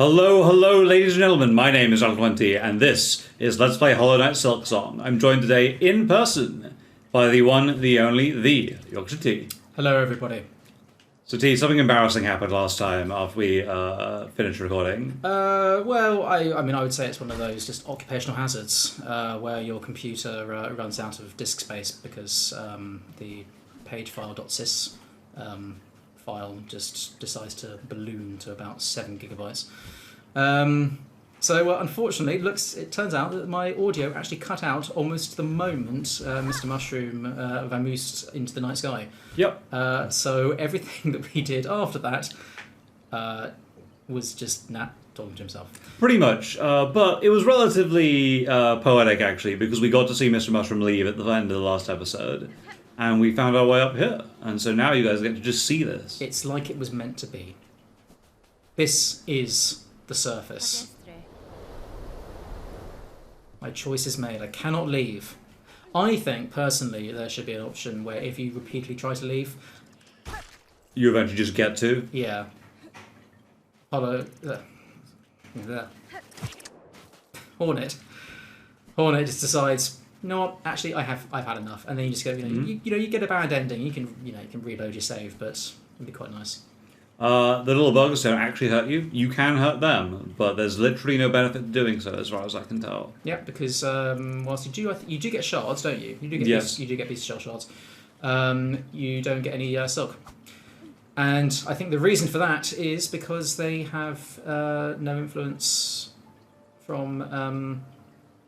Hello, hello, ladies and gentlemen. My name is Uncle20, and this is Let's Play Hollow Knight Silksong. I'm joined today in person by the one, the only, the Yorkshire T. Hello, everybody. So, T, something embarrassing happened last time after we finished recording. Well, I mean, I would say it's one of those just occupational hazards where your computer runs out of disk space because the pagefile.sys file just decides to balloon to about 7 gigabytes. So unfortunately, it turns out that my audio actually cut out almost the moment Mr. Mushroom vamoosed into the night sky. Yep. So everything that we did after that was just Nat talking to himself. Pretty much. But it was relatively poetic, actually, because we got to see Mr. Mushroom leave at the end of the last episode. And we found our way up here. And so now you guys get to just see this. It's like it was meant to be. This is the surface. My choice is made. I cannot leave. I think, personally, there should be an option where if you repeatedly try to leave... You eventually just get to? Yeah. Hollow... Hornet just decides... You know what? Actually, I've had enough, and then you just go. You get a bad ending. You can reload your save, but it'd be quite nice. The little bugs don't actually hurt you. You can hurt them, but there's literally no benefit to doing so, as far as I can tell. Yeah, because whilst you do get shards, don't you? You do get pieces of shell shards. You don't get any silk, and I think the reason for that is because they have no influence from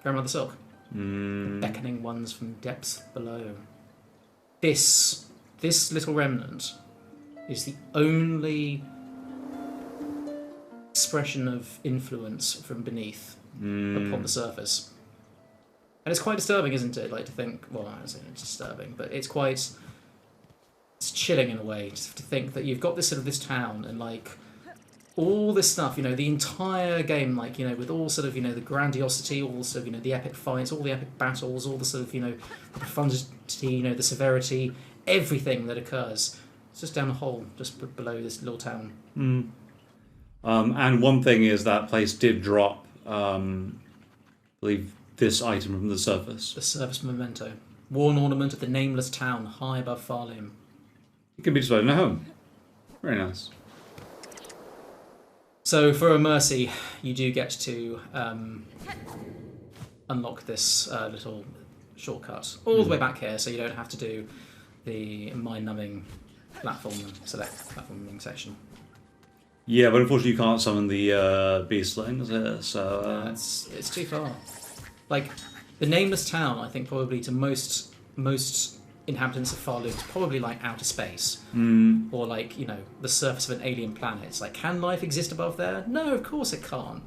grandmother silk. The beckoning ones from depths below. This little remnant is the only expression of influence from beneath upon the surface. And it's quite disturbing, isn't it? Like to think, well, I don't say it's disturbing, but it's chilling in a way to think that you've got this sort of this town and like all this stuff, the entire game, with all sort of, the grandiosity, all sort of, the epic fights, all the epic battles, all the sort of, the profundity, the severity, everything that occurs. It's just down a hole, just below this little town. And one thing is that place did drop, I believe, this item from the surface. The surface memento. Worn ornament of the nameless town, high above Farlium. It can be displayed in a home. Very nice. So for a mercy, you do get to unlock this little shortcut all the way back here, so you don't have to do the mind-numbing platforming section. Yeah, but unfortunately you can't summon the beastlings here, so... It's too far. Like, the nameless town, I think probably to most inhabitants of Farloom is probably like outer space, or like the surface of an alien planet. It's like, can life exist above there? No, of course it can't.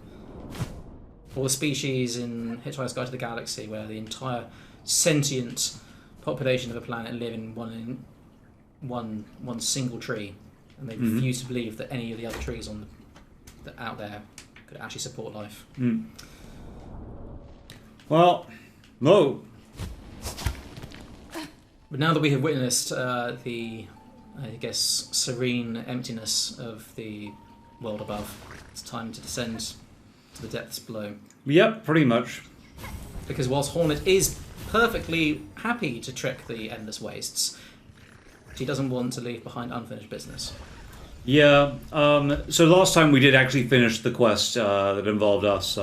Or the species in Hitchhiker's Guide to the Galaxy, where the entire sentient population of a planet live in one single tree, and they refuse to believe that any of the other trees out there could actually support life. Well, no. But now that we have witnessed the, I guess, serene emptiness of the world above, it's time to descend to the depths below. Yep, pretty much. Because whilst Hornet is perfectly happy to trek the endless wastes, she doesn't want to leave behind unfinished business. Yeah, so last time we did actually finish the quest that involved us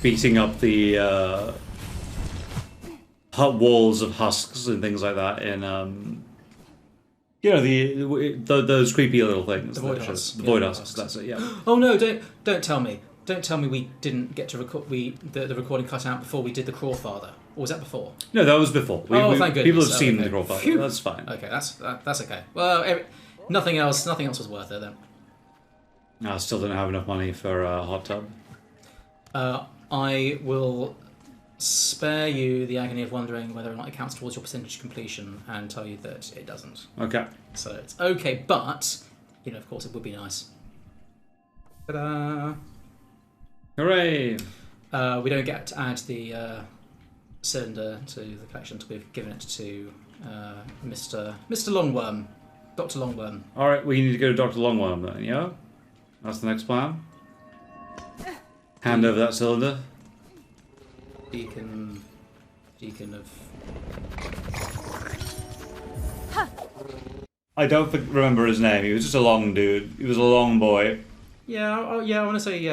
beating up the... walls of husks and things like that in those creepy little things. The void husks. The void husks. That's it. Yeah. Oh no! Don't tell me. Don't tell me we didn't get to record. The recording cut out before we did the Crawfather. Or was that before? No, that was before. Thank goodness. People have seen okay. the Crawfather. Phew. That's fine. Okay, that's okay. Well, nothing else was worth it then. I still don't have enough money for a hot tub. I will spare you the agony of wondering whether or not it counts towards your percentage completion and tell you that it doesn't. Okay. So it's okay, but, of course it would be nice. Ta-da! Hooray! We don't get to add the cylinder to the collection until we've given it to Mr. Longworm. Dr. Longworm. Alright, we need to go to Dr. Longworm then, yeah? That's the next plan? Hand over that cylinder. Deacon of... I don't remember his name. He was just a long dude. He was a long boy. Yeah, I want to say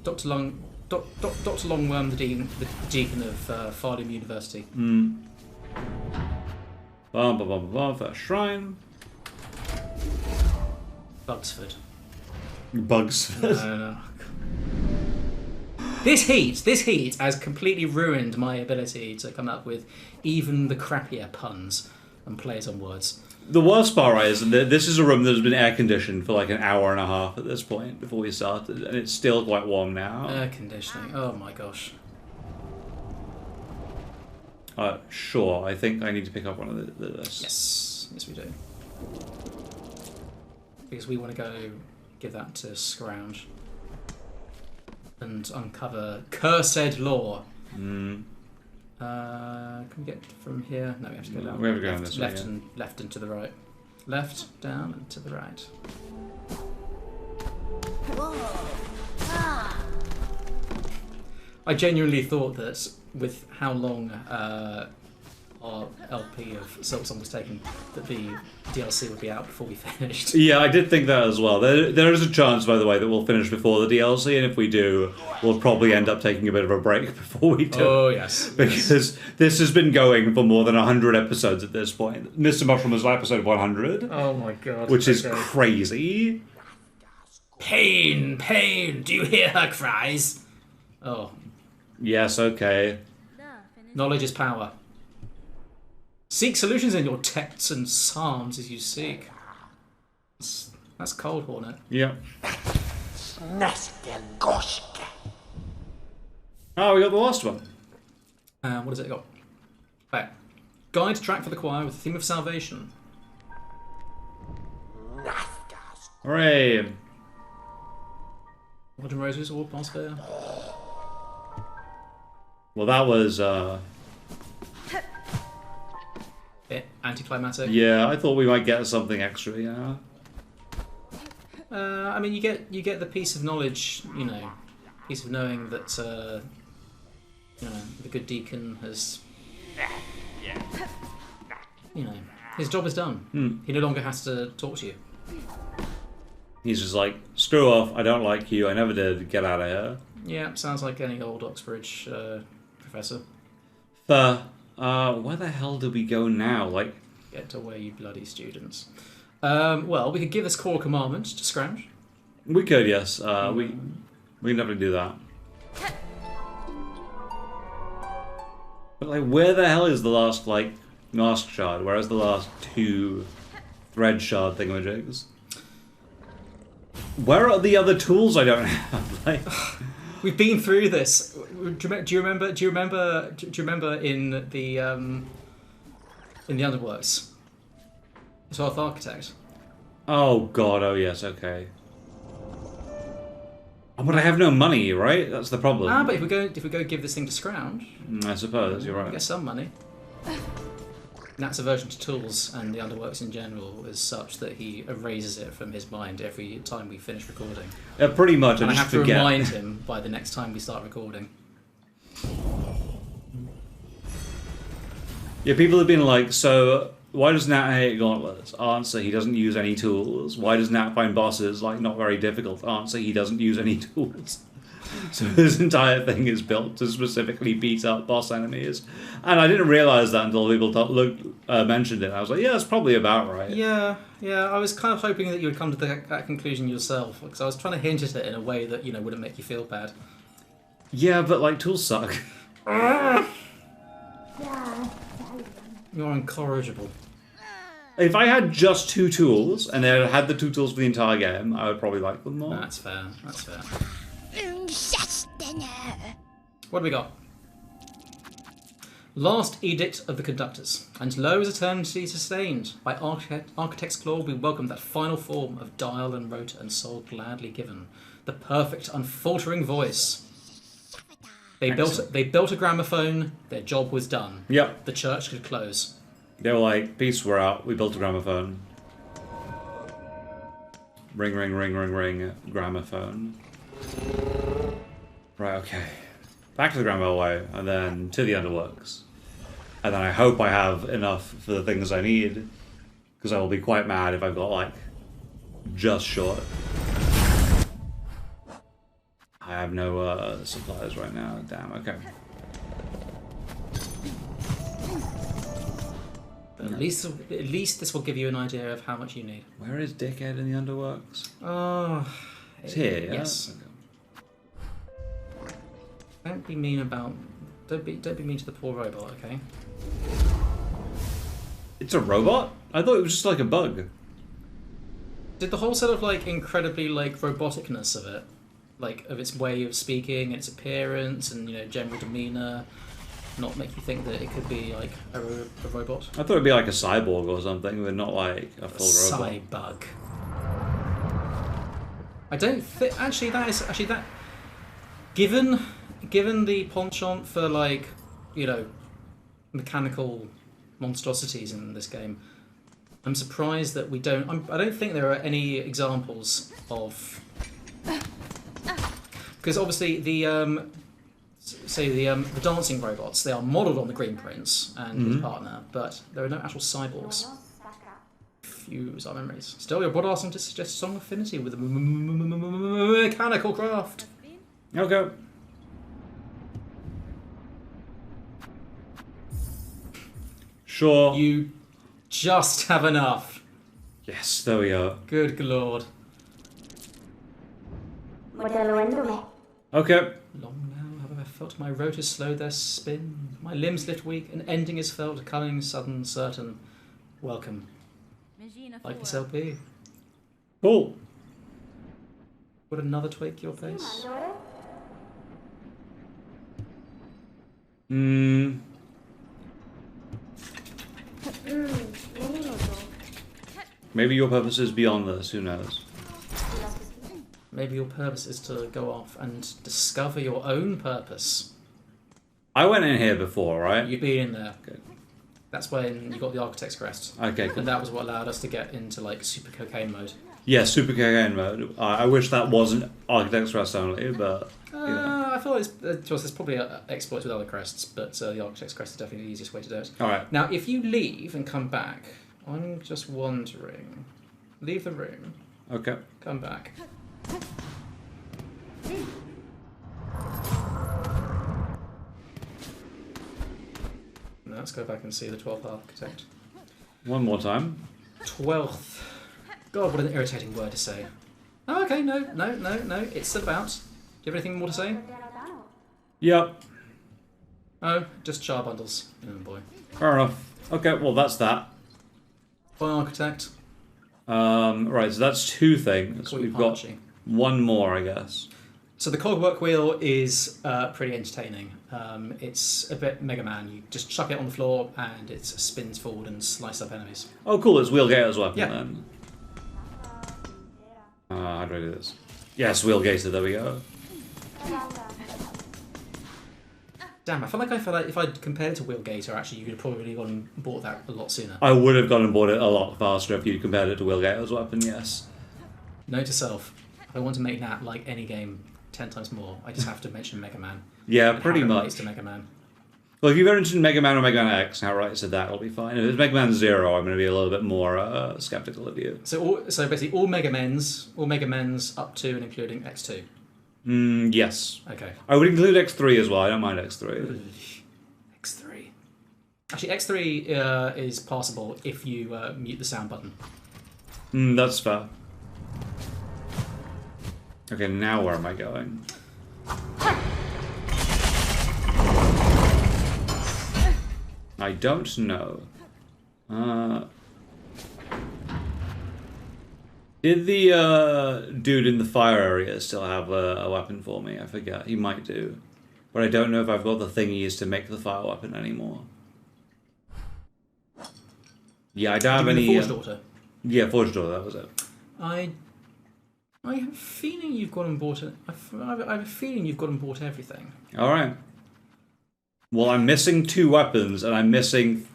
Dr. Longworm, the deacon of Farnham University. First shrine. Bugsford. No. This heat has completely ruined my ability to come up with even the crappier puns and plays on words. The worst part, right, is that this is a room that has been air conditioned for like an hour and a half at this point before we started, and it's still quite warm now. Air conditioning. Oh my gosh. Sure. I think I need to pick up one of this. Yes, we do. Because we want to go give that to Scrounge and uncover cursed lore. Can we get from here? No, we have to go down. We have to go down this way. Left and to the right. Left, down, and to the right. I genuinely thought that with how long our LP of Silksong was taking, that the DLC would be out before we finished. Yeah, I did think that as well. There is a chance, by the way, that we'll finish before the DLC, and if we do, we'll probably end up taking a bit of a break before we do. Oh, yes. Because this has been going for more than 100 episodes at this point. Mr. Mushroom was episode 100. Oh my god. Which is crazy. Pain, pain, do you hear her cries? Oh. Yes, okay. Knowledge is power. Seek solutions in your texts and psalms as you seek. That's Cold Hornet. Yeah. Oh, we got the last one. What has it got? Right. Guide track for the choir with the theme of salvation. Hooray. Blood and Roses, all pass fair. Well, that was, anticlimactic. Yeah, I thought we might get something extra, yeah. I mean, you get the piece of knowledge, piece of knowing that, the good deacon has, his job is done. He no longer has to talk to you. He's just like, screw off, I don't like you, I never did, get out of here. Yeah, sounds like any old Oxbridge professor. Where the hell do we go now? Like, get away, you bloody students. Well, we could give this core commandment to Scrounge. We could, yes. We can definitely do that. But like, where the hell is the last mask shard? Whereas the last two thread shard thingamajigs? Where are the other tools I don't have? Like, we've been through this. Do you remember in the underworks? Earth Architect. Oh god, oh yes, okay. But I have no money, right? That's the problem. But if we go give this thing to Scrounge, I suppose you're right. We get some money. Nat's aversion to tools and the underworks in general is such that he erases it from his mind every time we finish recording. Yeah, pretty much. And I have to remind him by the next time we start recording. Yeah, people have been like, so why does Nat hate gauntlets? Answer, he doesn't use any tools. Why does Nat find bosses not very difficult? Answer, he doesn't use any tools. So his entire thing is built to specifically beat up boss enemies. And I didn't realise that until people mentioned it. I was like, yeah, that's probably about right. Yeah. I was kind of hoping that you would come to that conclusion yourself, because I was trying to hint at it in a way that, wouldn't make you feel bad. Yeah, but, tools suck. You're incorrigible. If I had just two tools, and I had the two tools for the entire game, I would probably like them more. That's fair. What do we got? Last Edict of the Conductors. And lo is eternity sustained. By Architect's claw we welcome that final form of dial and rotor and soul gladly given. The perfect, unfaltering voice. They built a gramophone, their job was done. Yep. The church could close. They were like, peace, we're out, we built a gramophone. Ring, ring, ring, ring, ring, gramophone. Right, okay. Back to the Grand Railway, and then to the underworks. And then I hope I have enough for the things I need, because I will be quite mad if I've got, like, just short. I have no supplies right now. Damn, okay. At least this will give you an idea of how much you need. Where is Dickhead in the underworks? Oh, It's here, yeah? Yes. Okay. Don't be mean mean to the poor robot, okay? It's a robot? I thought it was just like a bug. Did the whole sort of like incredibly like roboticness of it, like of its way of speaking, its appearance, and general demeanor, not make you think that it could be like a robot? I thought it'd be like a cyborg or something, but not like a full robot. Cybug. I don't think actually that. Given the penchant for like mechanical monstrosities in this game, I'm surprised that we don't. I don't think there are any examples of, because obviously the the dancing robots, they are modelled on the Green Prince and his partner, but there are no actual cyborgs. Fuse our memories. Still, your broad asking to suggest some affinity with mechanical craft. Okay. Sure. You just have enough. Yes, there we go. Good lord. Okay. Long now have I felt my rotors slow their spin. My limbs lift weak, and ending is felt, coming sudden, certain. Welcome. Like this LP. Cool. Would another tweak your face? Maybe your purpose is beyond this, who knows? Maybe your purpose is to go off and discover your own purpose. I went in here before, right? You've been in there. Good. That's when you got the Architect's Crest. Okay, cool. And that was what allowed us to get into like super cocaine mode. Yeah, super cocaine mode. I wish that wasn't Architect's Rest only, but... I feel there's probably exploits with other crests, but the Architect's Crest is definitely the easiest way to do it. Alright. Now, if you leave and come back, I'm just wondering... Leave the room. Okay. Come back. Now let's go back and see the 12th Architect. One more time. 12th. God, what an irritating word to say. Oh, okay, no. It's still about. Do you have anything more to say? Yep. Oh, just char bundles. Oh boy. Fair enough. Okay, well that's that. By Architect. Right, so that's two things. We've got one more, I guess. So the cogwork wheel is pretty entertaining. It's a bit Mega Man. You just chuck it on the floor and it spins forward and slices up enemies. Oh, cool. It's Wheelgater's weapon Yeah. then. How do I do this? Yes, Wheelgater. There we go. Damn, I feel like if I'd compared it to Wheelgater, actually, you could have probably gone and bought that a lot sooner. I would have gone and bought it a lot faster if you compared it to Wheelgater's weapon, yes. Note to self, if I want to make that like any game 10 times more, I just have to mention Mega Man. Yeah, pretty much. To Mega Man. Well, if you've ever mentioned Mega Man or Mega Man X, how right I said that, it'll be fine. If it's Mega Man Zero, I'm going to be a little bit more skeptical of you. So basically all Mega Men's up to and including X2. Yes. Okay. I would include X3 as well. I don't mind X3. X3. Actually, X3 is passable if you mute the sound button. That's fair. Okay, now where am I going? I don't know. Did the dude in the fire area still have a weapon for me? I forget. He might do. But I don't know if I've got the thingies to make the fire weapon anymore. Yeah, I don't have any... Forge Daughter? Yeah, Forge Daughter, that was it. I have a feeling you've gone and bought it. I have a feeling you've gone and bought everything. Alright. Well, I'm missing 2 weapons, and I'm missing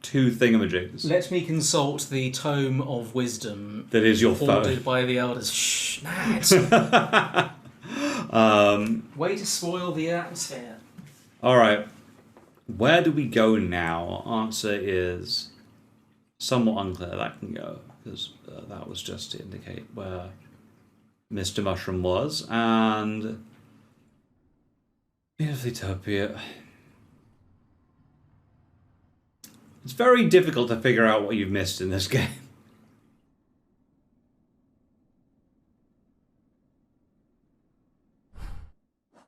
2 thingamajigs. Let me consult the Tome of Wisdom. That is your phone. Hoarded by the elders. Shh, Nat. Way to spoil the atmosphere. All right. Where do we go now? Answer is somewhat unclear. That can go, because that was just to indicate where Mr. Mushroom was. And Utopia. It's very difficult to figure out what you've missed in this game.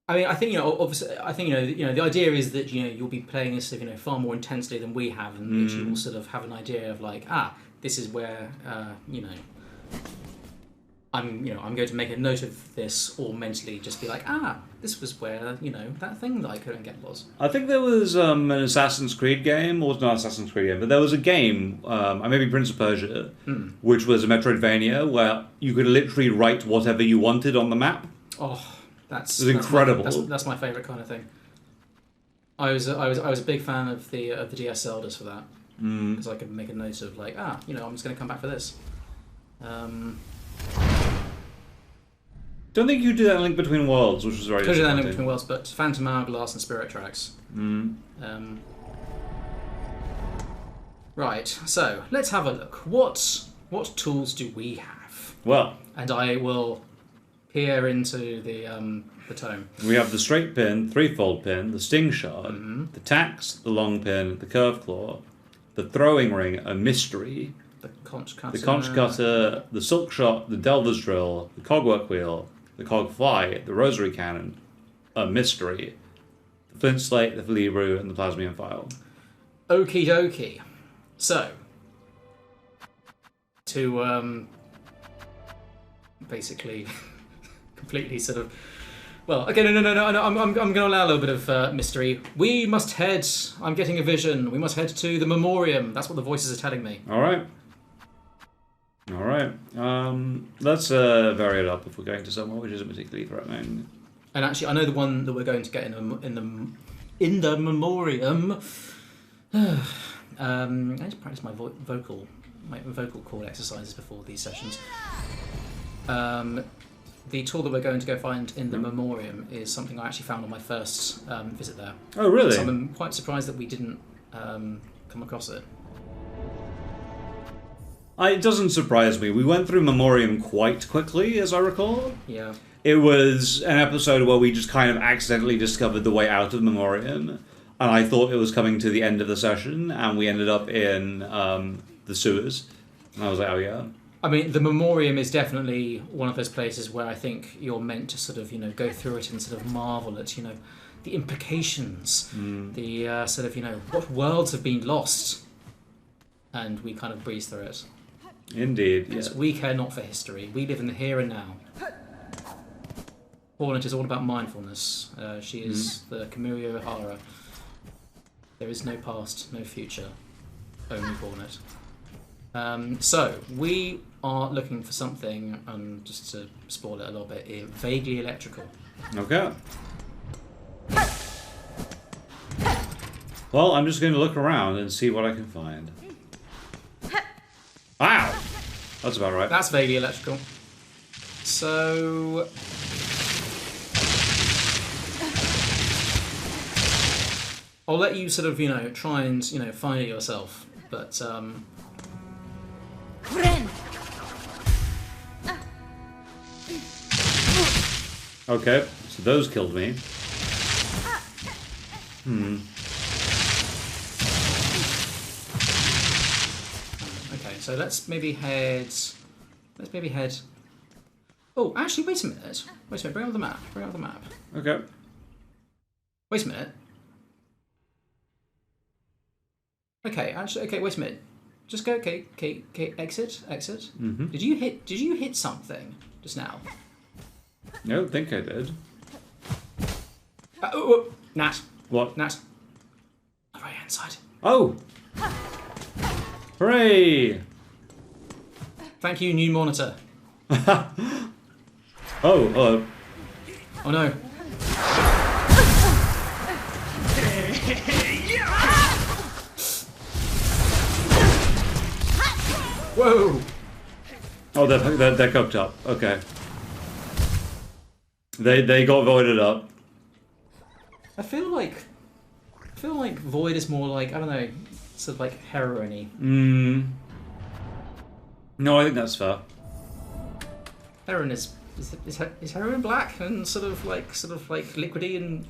I mean, I think, obviously, I think, the idea is that, you'll be playing this, far more intensely than we have, and that you will sort of have an idea of like, this is where, I'm going to make a note of this, or mentally just be like, this was where, that thing that I couldn't get was. I think there was an Assassin's Creed game, or not Assassin's Creed game, but there was a game, maybe Prince of Persia, which was a Metroidvania where you could literally write whatever you wanted on the map. Oh, that's incredible. That's my favourite kind of thing. I was a big fan of the DS Zeldas for that, because I could make a note of like, I'm just going to come back for this. Don't think you did that Link Between Worlds, which was very disappointing. That Link Between Worlds, but Phantom Hourglass and Spirit Tracks. Right, so let's have a look. What tools do we have? Well, and I will peer into the tome. We have the straight pin, threefold pin, the sting shard, the tax, the long pin, the curved claw, the throwing ring, a mystery, the conch cutter, the silk shot, the delver's drill, the cogwork wheel, the cog fly, the rosary cannon, a mystery, the flint slate, the Libru, and the plasmium file. Okie dokie. So, to basically completely sort of, well, okay, no, I'm going to allow a little bit of mystery. We must head, I'm getting a vision, we must head to the memoriam. That's what the voices are telling me. All right. Let's vary it up if we're going to somewhere which isn't particularly threatening. And actually, I know the one that we're going to get in the memoriam. I need to practice my vocal cord exercises before these sessions. The tool that we're going to go find in the memoriam is something I actually found on my first visit there. Oh, really? So I'm quite surprised that we didn't come across it. It doesn't surprise me. We went through Memoriam quite quickly, as I recall. Yeah. It was an episode where we just kind of accidentally discovered the way out of Memoriam, and I thought it was coming to the end of the session, and we ended up in the sewers. And I was like, oh yeah. I mean, the Memoriam is definitely one of those places where I think you're meant to sort of, go through it and sort of marvel at, the implications, the sort of, what worlds have been lost, and we kind of breeze through it. Indeed, yes. We care not for history. We live in the here and now. Hornet is all about mindfulness. She is the Kamuri O'Hara. There is no past, no future, only Hornet. So, we are looking for something, just to spoil it a little bit, vaguely electrical. Okay. Well, I'm just going to look around and see what I can find. Wow! That's about right. That's vaguely electrical. So... I'll let you sort of, try and, find it yourself. But, Okay, so those killed me. Okay, so let's maybe head... Oh, actually, wait a minute. Bring up the map. Okay. Wait a minute. Okay, wait a minute. Just go, okay, exit. Mm-hmm. Did you hit something just now? I don't think I did. Nat. What? Nat. On the right hand side. Oh! Hooray! Thank you, new monitor. Oh no. Whoa! Oh, they're cooked up. Okay. They got voided up. I feel like void is more like, I don't know, sort of like heroin-y. No, I think that's fair. Heroin is heroin black and sort of like liquidy and.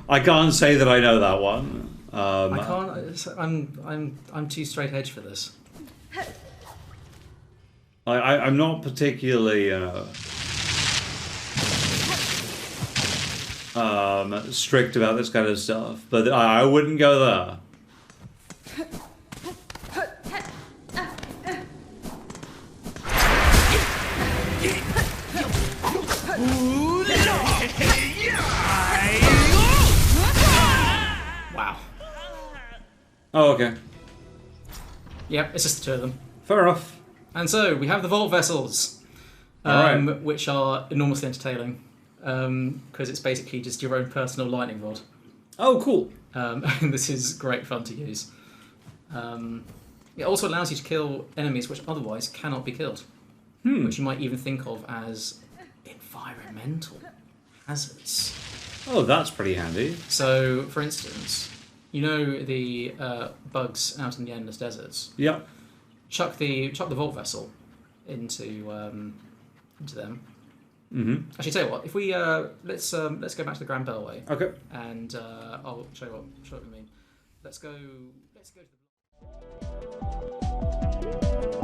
I can't say that I know that one. I can't. I'm too straight edge for this. I'm not particularly strict about this kind of stuff, but I wouldn't go there. Wow. Oh, okay. Yep, it's just the two of them. Fair enough. And so we have the Voltvessels, which are enormously entertaining because it's basically just your own personal lightning rod. Oh, cool. And this is great fun to use. It also allows you to kill enemies which otherwise cannot be killed, which you might even think of as environmental hazards. Oh, that's pretty handy. So, for instance, you know the bugs out in the endless deserts. Yep. Chuck the Voltvessel into them. Mm-hmm. Actually, tell you what, if we let's go back to the Grand Bellway. Okay. And I'll show you what I mean. Let's go to the